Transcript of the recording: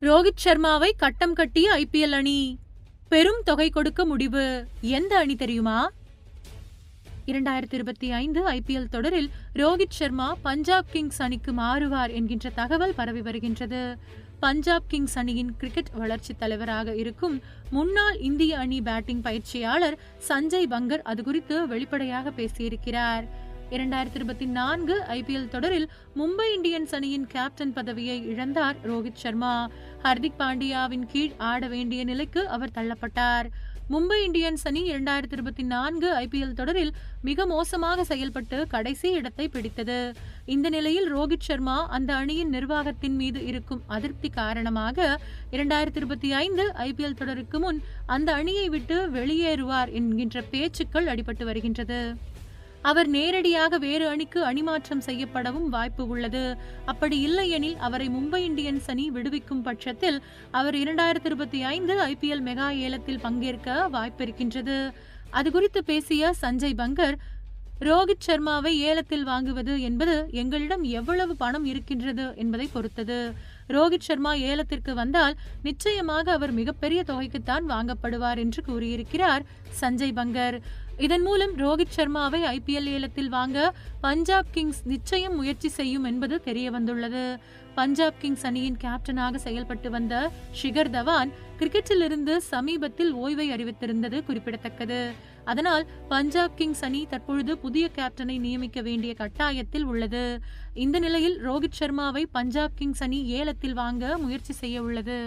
ரோஹித் சர்மாவை கட்டம் கட்டிய ஐபிஎல் அணி பெரும் தொகை கொடுக்க முடிவு. எந்த அணி தெரியுமா? 2025 ஐபிஎல் தொடரில் ரோஹித் சர்மா பஞ்சாப் கிங்ஸ் அணிக்கு மாறுவார் என்கின்ற தகவல் பரவி வருகின்றது. பஞ்சாப் கிங்ஸ் அணியின் கிரிக்கெட் வளர்ச்சி தலைவராக இருக்கும் முன்னாள் இந்திய அணி பேட்டிங் பயிற்சியாளர் சஞ்சய் பங்கர் அது குறித்து வெளிப்படையாக பேசியிருக்கிறார். 2024 ஐபிஎல் தொடரில் மும்பை இந்தியன்ஸ் அணியின் கேப்டன் பதவியை இழந்தார் ரோஹித் சர்மா. ஹர்திக் பாண்டியாவின் கீழ் ஆட வேண்டிய நிலைக்கு அவர் தள்ளப்பட்டார். மும்பை இந்தியன்ஸ் அணி 2024 ஐபிஎல் தொடரில் மிக மோசமாக செயல்பட்டு கடைசி இடத்தை பிடித்தது. இந்த நிலையில் ரோஹித் சர்மா அந்த அணியின் நிர்வாகத்தின் மீது இருக்கும் அதிருப்தி காரணமாக 2025 ஐபிஎல் தொடருக்கு முன் அந்த அணியை விட்டு வெளியேறுவார் என்கின்ற பேச்சுக்கள் அடிபட்டு வருகின்றது. அவர் நேரடியாக வேறு அணிக்கு அணிமாற்றம் செய்யப்படவும் வாய்ப்பு உள்ளது. அப்படி இல்லையெனில் அவரை மும்பை இந்தியன்ஸ் அணி விடுவிக்கும் பட்சத்தில் அவர் 2025 ஐபிஎல் மெகா ஏலத்தில் பங்கேற்க வாய்ப்பிருக்கின்றது. அது குறித்து பேசிய சஞ்சய் பங்கர், ரோஹித் சர்மாவை ஏலத்தில் வாங்குவது என்பது எங்களிடம் எவ்வளவு பணம் இருக்கின்றது என்பதை பொறுத்தது. ரோஹித் சர்மா ஏலத்திற்கு வந்தால் நிச்சயமாக அவர் மிகப்பெரிய தொகைக்குத்தான் வாங்கப்படுவார் என்று கூறியிருக்கிறார் சஞ்சய் பங்கர். இதன் மூலம் ரோஹித் சர்மாவை ஐபிஎல் ஏலத்தில் வாங்க பஞ்சாப் கிங்ஸ் நிச்சயம் முயற்சி செய்யும் என்பது தெரிய வந்துள்ளது. பஞ்சாப் கிங்ஸ் அணியின் கேப்டனாக செயல்பட்டு வந்த ஷிகர் தவான் கிரிக்கெட்டிலிருந்து சமீபத்தில் ஓய்வை அறிவித்திருந்தது குறிப்பிடத்தக்கது. அதனால் பஞ்சாப் கிங்ஸ் அணி தற்பொழுது புதிய கேப்டனை நியமிக்க வேண்டிய கட்டாயத்தில் உள்ளது. இந்த நிலையில் ரோஹித் சர்மாவை பஞ்சாப் கிங்ஸ் அணி ஏலத்தில் வாங்க முயற்சி செய்ய உள்ளது.